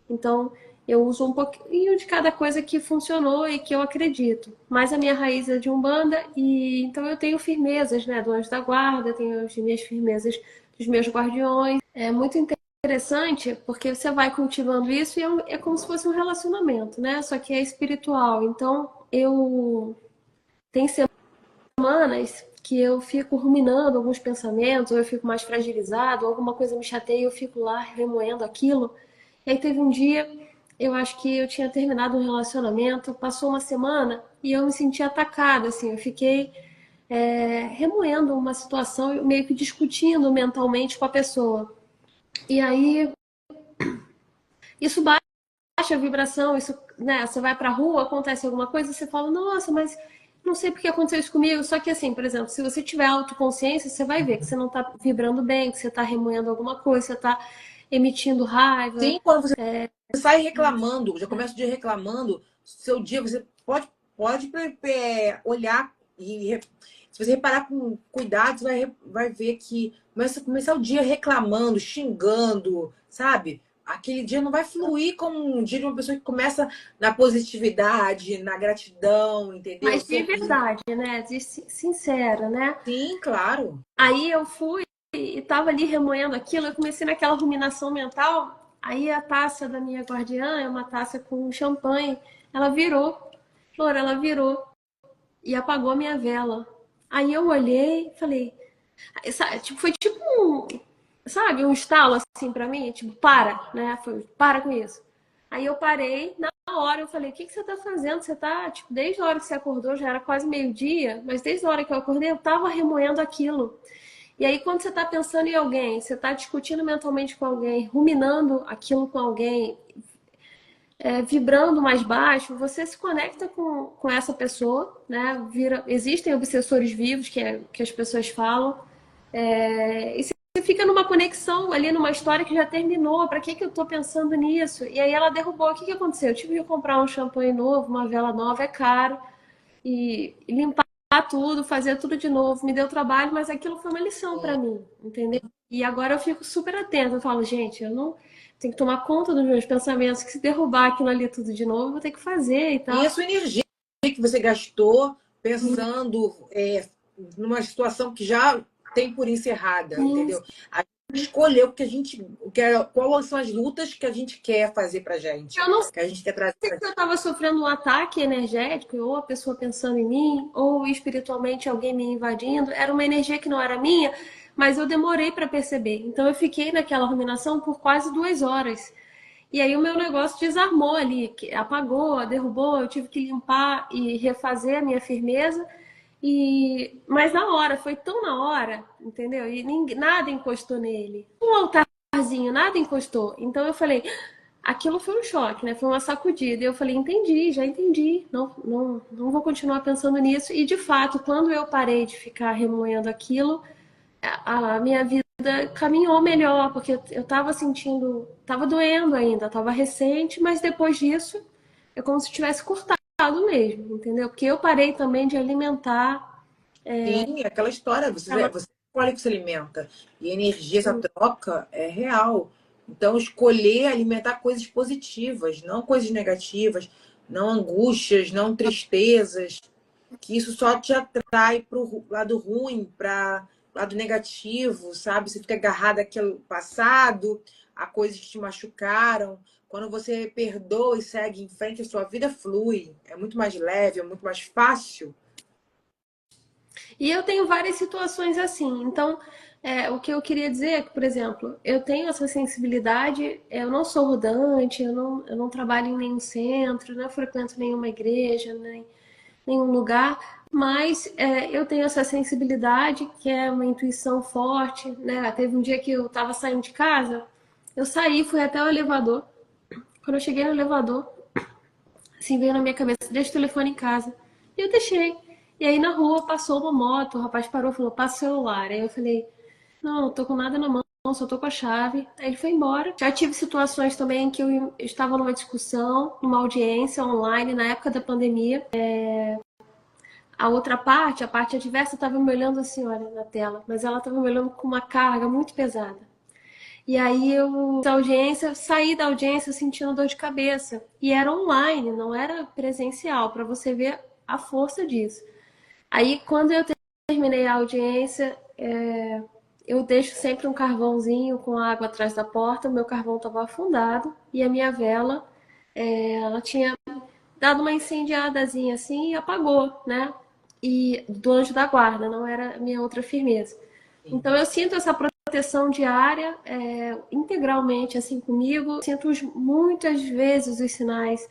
Então, eu uso um pouquinho de cada coisa que funcionou e que eu acredito. Mas a minha raiz é de Umbanda e então eu tenho firmezas, né, do anjo da guarda, tenho as minhas firmezas dos meus guardiões. É muito interessante porque você vai cultivando isso e é como se fosse um relacionamento, né? Só que é espiritual. Então, eu tenho semanas que eu fico ruminando alguns pensamentos, ou eu fico mais fragilizado, ou alguma coisa me chateia e eu fico lá remoendo aquilo. E aí teve um dia, eu acho que eu tinha terminado um relacionamento, passou uma semana e eu me senti atacada, assim, eu fiquei remoendo uma situação, meio que discutindo mentalmente com a pessoa. E aí, isso baixa a vibração, isso, né, você vai pra rua, acontece alguma coisa, você fala, nossa, mas não sei porque aconteceu isso comigo. Só que assim, por exemplo, se você tiver autoconsciência, você vai ver que você não tá vibrando bem, que você tá remoendo alguma coisa, você tá emitindo raiva. Sim, quando você sai reclamando, já começa o dia reclamando, seu dia você pode olhar e se você reparar com cuidado, você vai ver que começar o dia reclamando, xingando, sabe? Aquele dia não vai fluir como um dia de uma pessoa que começa na positividade, na gratidão, entendeu? Mas de verdade, né? De sincera, né? Sim, claro. Aí eu fui e tava ali remoendo aquilo, eu comecei naquela ruminação mental. Aí a taça da minha guardiã é uma taça com champanhe. Ela virou, Flor, ela virou e apagou a minha vela. Aí eu olhei e falei, foi tipo sabe, um estalo assim pra mim, tipo, para, né? Foi, para com isso. Aí eu parei, na hora eu falei, o que você tá fazendo? Você tá, tipo, desde a hora que você acordou, já era quase meio-dia, mas desde a hora que eu acordei, eu tava remoendo aquilo. E aí, quando você tá pensando em alguém, você tá discutindo mentalmente com alguém, ruminando aquilo com alguém, vibrando mais baixo, você se conecta com essa pessoa, né? Existem obsessores vivos, que as pessoas falam, e você você fica numa conexão ali, numa história que já terminou. Para que eu tô pensando nisso? E aí ela derrubou. O que aconteceu? Eu tive que comprar um champanhe novo, uma vela nova, é caro. E limpar tudo, fazer tudo de novo. Me deu trabalho, mas aquilo foi uma lição para mim, entendeu? E agora eu fico super atenta. Eu falo, gente, eu não tenho que tomar conta dos meus pensamentos, que se derrubar aquilo ali tudo de novo, eu vou ter que fazer e E tal. a sua energia que você gastou pensando numa situação que já tem por encerrada, Sim, entendeu? A gente escolheu o que a gente quer, quais são as lutas que a gente quer fazer pra gente, eu não que a gente quer trazer. sei se eu estava sofrendo um ataque energético, ou a pessoa pensando em mim, ou espiritualmente alguém me invadindo. Era uma energia que não era minha, mas eu demorei para perceber. Então eu fiquei naquela ruminação por quase 2 horas. E aí o meu negócio desarmou ali, apagou, derrubou, eu tive que limpar e refazer a minha firmeza. Mas na hora, foi tão na hora, entendeu? E nada encostou nele. Um altarzinho, nada encostou. Então eu falei, aquilo foi um choque, né? Foi uma sacudida. E eu falei, entendi, já entendi. Não vou continuar pensando nisso. E de fato, quando eu parei de ficar remoendo aquilo, a minha vida caminhou melhor, porque eu tava sentindo, tava doendo ainda, tava recente, mas depois disso é como se tivesse cortado mesmo, entendeu? Porque eu parei também de alimentar. Sim, aquela história, Ela, você escolhe o que se alimenta. E a energia, essa troca é real. Então, escolher alimentar coisas positivas, não coisas negativas, não angústias, não tristezas, que isso só te atrai para o lado ruim, para o lado negativo, sabe? Você fica agarrado àquele passado, a coisas que te machucaram. Quando você perdoa e segue em frente, a sua vida flui. É muito mais leve, é muito mais fácil. e eu tenho várias situações assim. Então, o que eu queria dizer é que, por exemplo, eu tenho essa sensibilidade, eu não sou rodante, eu não trabalho em nenhum centro, não frequento nenhuma igreja, nem nenhum lugar, mas eu tenho essa sensibilidade, que é uma intuição forte, né? Teve um dia que eu estava saindo de casa, eu saí, fui até o elevador. Quando eu cheguei no elevador, assim veio na minha cabeça, deixa o telefone em casa. E eu deixei. E aí na rua passou uma moto, o rapaz parou e falou, passa o celular. Aí eu falei, não tô com nada na mão, só tô com a chave. Aí ele foi embora. Já tive situações também que eu estava numa discussão, numa audiência online, na época da pandemia. A outra parte, a parte adversa, estava me olhando assim, olha, na tela, mas ela estava me olhando com uma carga muito pesada. E aí eu, da audiência, saí da audiência sentindo dor de cabeça. E era online, não era presencial, para você ver a força disso. Aí, quando eu terminei a audiência, eu deixo sempre um carvãozinho com água atrás da porta. O meu carvão estava afundado e a minha vela, ela tinha dado uma incendiadazinha assim e apagou, né? E do anjo da guarda, não era a minha outra firmeza. Então eu sinto essa proteção diária integralmente assim comigo. Sinto muitas vezes os sinais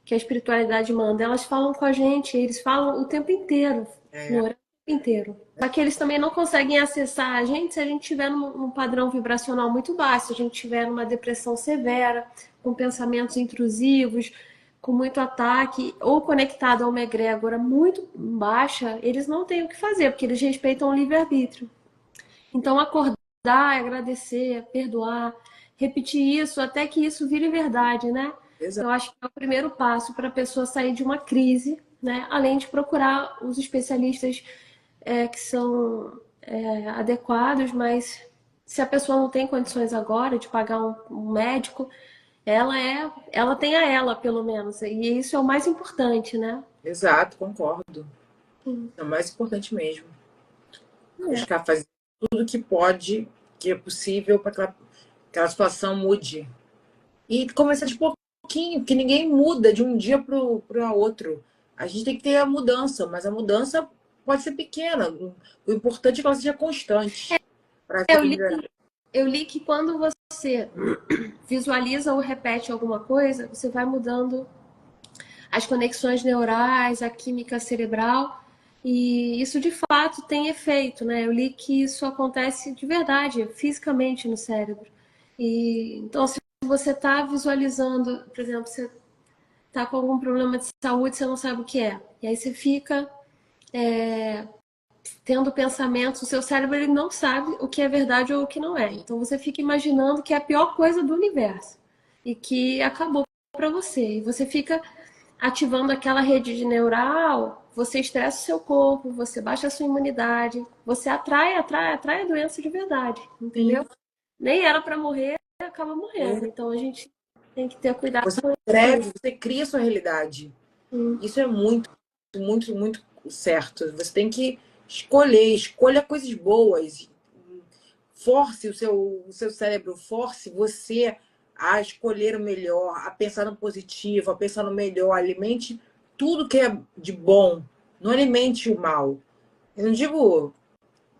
que a espiritualidade manda. Elas falam com a gente, eles falam o tempo inteiro, É, Flora, o tempo inteiro. Só que eles também não conseguem acessar a gente se a gente estiver num padrão vibracional muito baixo, se a gente estiver numa depressão severa, com pensamentos intrusivos, com muito ataque, ou conectado a uma egrégora muito baixa, eles não têm o que fazer, porque eles respeitam o livre-arbítrio. Então, acordar, agradecer, perdoar, repetir isso até que isso vire verdade, né? exato. Eu acho que é o primeiro passo para a pessoa sair de uma crise, né? Além de procurar os especialistas que são adequados, mas se a pessoa não tem condições agora de pagar um médico, ela tem a ela, pelo menos. E isso é o mais importante, né? Exato, concordo. Sim. É o mais importante mesmo. É. Buscar fazer tudo que pode, que é possível para que aquela situação mude. E começar de pouquinho, que ninguém muda de um dia para outro. A gente tem que ter a mudança, mas a mudança pode ser pequena. O importante é que ela seja constante para Eu tudo li, melhorar. eu li que quando você visualiza ou repete alguma coisa, você vai mudando as conexões neurais, a química cerebral, e isso de fato tem efeito, né? Eu li que isso acontece de verdade, fisicamente no cérebro. E então, se você está visualizando, por exemplo, você está com algum problema de saúde, você não sabe o que é, e aí você fica tendo pensamentos, o seu cérebro ele não sabe o que é verdade ou o que não é. Então você fica imaginando que é a pior coisa do universo e que acabou para você. E você fica ativando aquela rede de neural, você estressa o seu corpo, você baixa a sua imunidade, você atrai a doença de verdade, entendeu? Nem era para morrer, acaba morrendo. Então a gente tem que ter cuidado Você com escreve, isso. você cria a sua realidade. Sim. Isso é muito, muito, muito certo. Você tem que escolher, escolha coisas boas. Force o seu cérebro, force você a escolher o melhor, a pensar no positivo, a pensar no melhor. Alimente tudo que é de bom. Não alimente o mal. Eu não digo,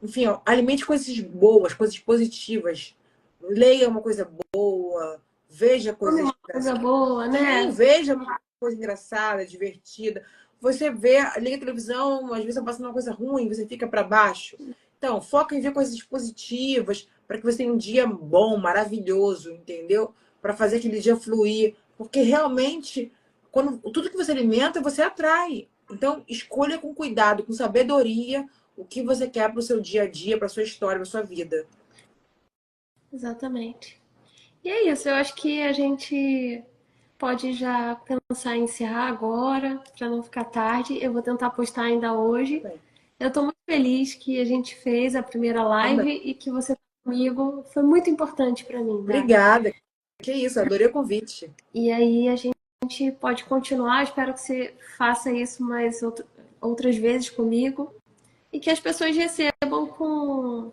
enfim, ó, alimente coisas boas, coisas positivas. Leia uma coisa boa, veja Come coisas uma coisa boa, Sim, né? veja uma coisa engraçada, divertida. Você vê, liga a televisão, às vezes tá passando uma coisa ruim, você fica para baixo. Então, foca em ver coisas positivas, para que você tenha um dia bom, maravilhoso, entendeu? Para fazer aquele dia fluir. Porque realmente, quando tudo que você alimenta, você atrai. Então, escolha com cuidado, com sabedoria, o que você quer para o seu dia a dia, para sua história, para sua vida. Exatamente. E é isso, eu acho que a gente pode já pensar em encerrar agora, para não ficar tarde. Eu vou tentar postar ainda hoje. Bem, Eu estou muito feliz que a gente fez a primeira também. live e que você tá comigo. Foi muito importante para mim, Dá. Obrigada. Que isso, adorei o convite. E aí a gente pode continuar. Espero que você faça isso mais outras vezes comigo. E que as pessoas recebam com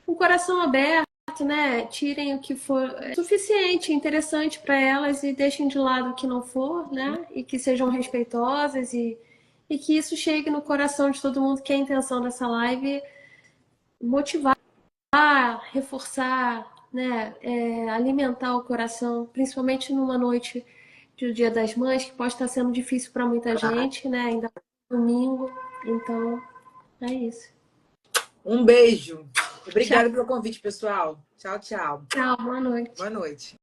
o coração aberto, né? Tirem o que for suficiente, interessante para elas e deixem de lado o que não for, né? E que sejam respeitosas e que isso chegue no coração de todo mundo, que é a intenção dessa live motivar, reforçar, né? Alimentar o coração, principalmente numa noite do Dia das Mães, que pode estar sendo difícil para muita gente, né? Ainda domingo. Então, é isso. Um beijo. Tchau, Obrigada pelo convite, pessoal. Tchau, tchau. tchau, boa noite. Boa noite.